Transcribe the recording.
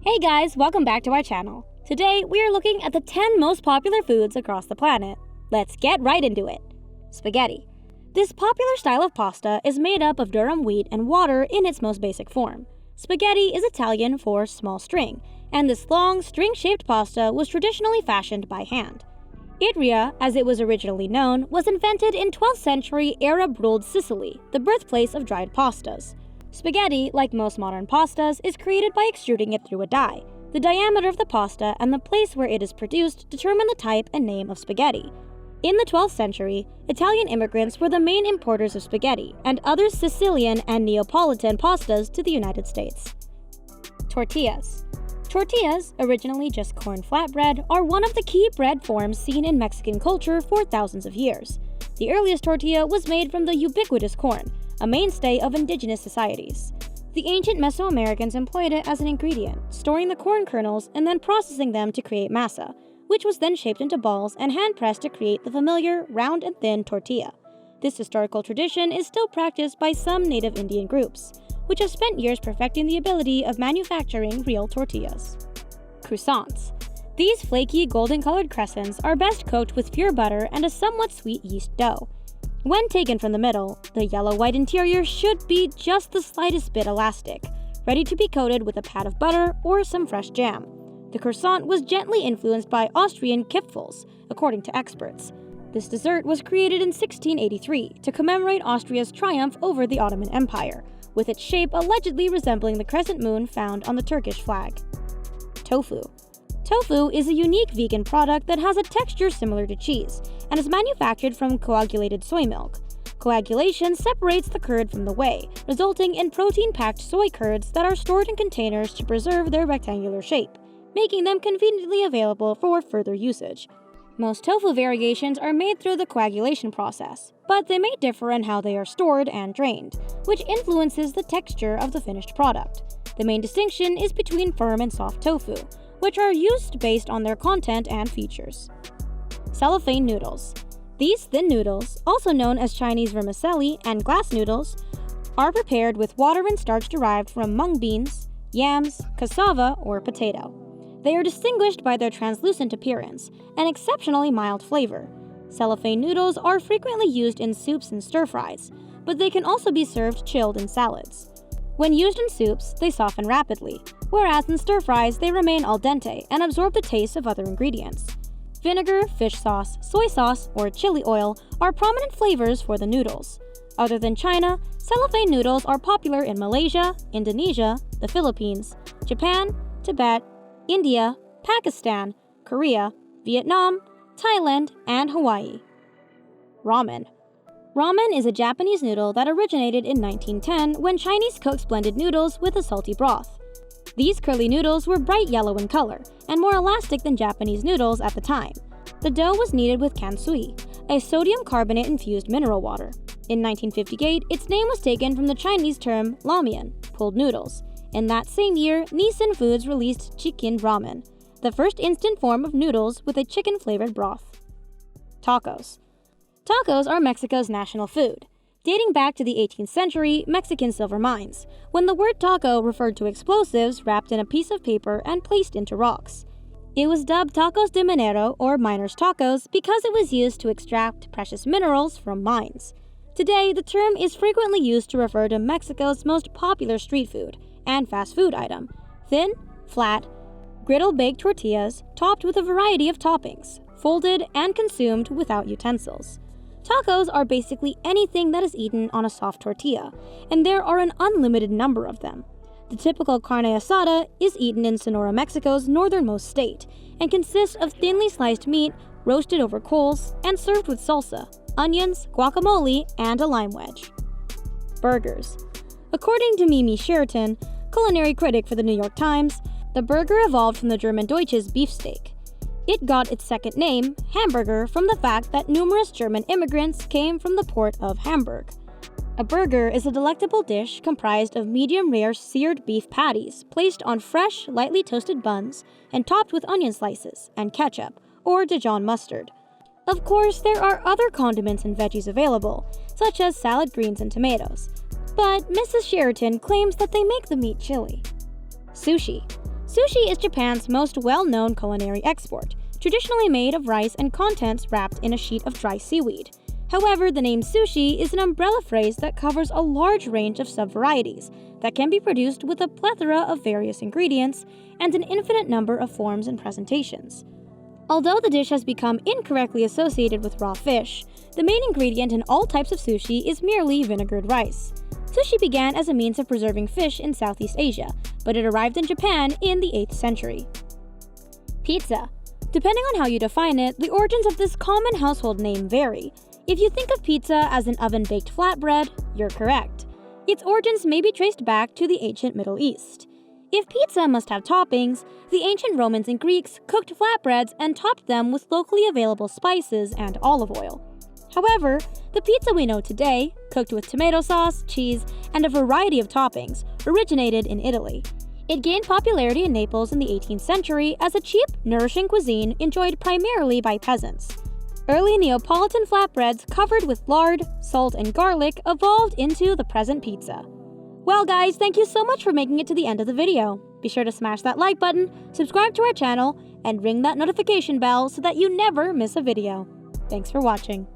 Hey guys, welcome back to our channel. Today, we are looking at the 10 most popular foods across the planet. Let's get right into it. Spaghetti. This popular style of pasta is made up of durum wheat and water in its most basic form. Spaghetti is Italian for small string, and this long, string-shaped pasta was traditionally fashioned by hand. Idria, as it was originally known, was invented in 12th century Arab-ruled Sicily, the birthplace of dried pastas. Spaghetti, like most modern pastas, is created by extruding it through a die. The diameter of the pasta and the place where it is produced determine the type and name of spaghetti. In the 12th century, Italian immigrants were the main importers of spaghetti and other Sicilian and Neapolitan pastas to the United States. Tortillas. Tortillas, originally just corn flatbread, are one of the key bread forms seen in Mexican culture for thousands of years. The earliest tortilla was made from the ubiquitous corn, a mainstay of indigenous societies. The ancient Mesoamericans employed it as an ingredient, storing the corn kernels and then processing them to create masa, which was then shaped into balls and hand-pressed to create the familiar, round and thin tortilla. This historical tradition is still practiced by some native Indian groups, which have spent years perfecting the ability of manufacturing real tortillas. Croissants. These flaky, golden-colored crescents are best cooked with pure butter and a somewhat sweet yeast dough. When taken from the middle, the yellow-white interior should be just the slightest bit elastic, ready to be coated with a pat of butter or some fresh jam. The croissant was gently influenced by Austrian Kipfels, according to experts. This dessert was created in 1683 to commemorate Austria's triumph over the Ottoman Empire, with its shape allegedly resembling the crescent moon found on the Turkish flag. Tofu. Tofu is a unique vegan product that has a texture similar to cheese and is manufactured from coagulated soy milk. Coagulation separates the curd from the whey, resulting in protein-packed soy curds that are stored in containers to preserve their rectangular shape, making them conveniently available for further usage. Most tofu variations are made through the coagulation process, but they may differ in how they are stored and drained, which influences the texture of the finished product. The main distinction is between firm and soft tofu, which are used based on their content and features. Cellophane noodles. These thin noodles, also known as Chinese vermicelli and glass noodles, are prepared with water and starch derived from mung beans, yams, cassava, or potato. They are distinguished by their translucent appearance and exceptionally mild flavor. Cellophane noodles are frequently used in soups and stir-fries, but they can also be served chilled in salads. When used in soups, they soften rapidly, whereas in stir-fries they remain al dente and absorb the taste of other ingredients. Vinegar, fish sauce, soy sauce, or chili oil are prominent flavors for the noodles. Other than China, cellophane noodles are popular in Malaysia, Indonesia, the Philippines, Japan, Tibet, India, Pakistan, Korea, Vietnam, Thailand, and Hawaii. Ramen. Ramen is a Japanese noodle that originated in 1910 when Chinese cooks blended noodles with a salty broth. These curly noodles were bright yellow in color and more elastic than Japanese noodles at the time. The dough was kneaded with kansui, a sodium carbonate-infused mineral water. In 1958, its name was taken from the Chinese term lamian, pulled noodles. In that same year, Nissin Foods released chicken ramen, the first instant form of noodles with a chicken-flavored broth. Tacos. Tacos are Mexico's national food. Dating back to the 18th century Mexican silver mines, when the word taco referred to explosives wrapped in a piece of paper and placed into rocks. It was dubbed tacos de minero, or miners' tacos, because it was used to extract precious minerals from mines. Today, the term is frequently used to refer to Mexico's most popular street food and fast food item: thin, flat, griddle-baked tortillas topped with a variety of toppings, folded and consumed without utensils. Tacos are basically anything that is eaten on a soft tortilla, and there are an unlimited number of them. The typical carne asada is eaten in Sonora, Mexico's northernmost state, and consists of thinly sliced meat roasted over coals and served with salsa, onions, guacamole, and a lime wedge. Burgers. According to Mimi Sheraton, culinary critic for the New York Times, the burger evolved from the German Deutsches beefsteak. It got its second name, hamburger, from the fact that numerous German immigrants came from the port of Hamburg. A burger is a delectable dish comprised of medium-rare seared beef patties placed on fresh, lightly toasted buns and topped with onion slices and ketchup, or Dijon mustard. Of course, there are other condiments and veggies available, such as salad greens and tomatoes, but Mrs. Sheraton claims that they make the meat chili. Sushi. Sushi is Japan's most well-known culinary export, traditionally made of rice and contents wrapped in a sheet of dry seaweed. However, the name sushi is an umbrella phrase that covers a large range of sub-varieties that can be produced with a plethora of various ingredients and an infinite number of forms and presentations. Although the dish has become incorrectly associated with raw fish, the main ingredient in all types of sushi is merely vinegared rice. Sushi began as a means of preserving fish in Southeast Asia, but it arrived in Japan in the 8th century. Pizza. Depending on how you define it, the origins of this common household name vary. If you think of pizza as an oven-baked flatbread, you're correct. Its origins may be traced back to the ancient Middle East. If pizza must have toppings, the ancient Romans and Greeks cooked flatbreads and topped them with locally available spices and olive oil. However, the pizza we know today, cooked with tomato sauce, cheese, and a variety of toppings, originated in Italy. It gained popularity in Naples in the 18th century as a cheap, nourishing cuisine enjoyed primarily by peasants. Early Neapolitan flatbreads covered with lard, salt, and garlic evolved into the present pizza. Well guys, thank you so much for making it to the end of the video. Be sure to smash that like button, subscribe to our channel, and ring that notification bell so that you never miss a video. Thanks for watching.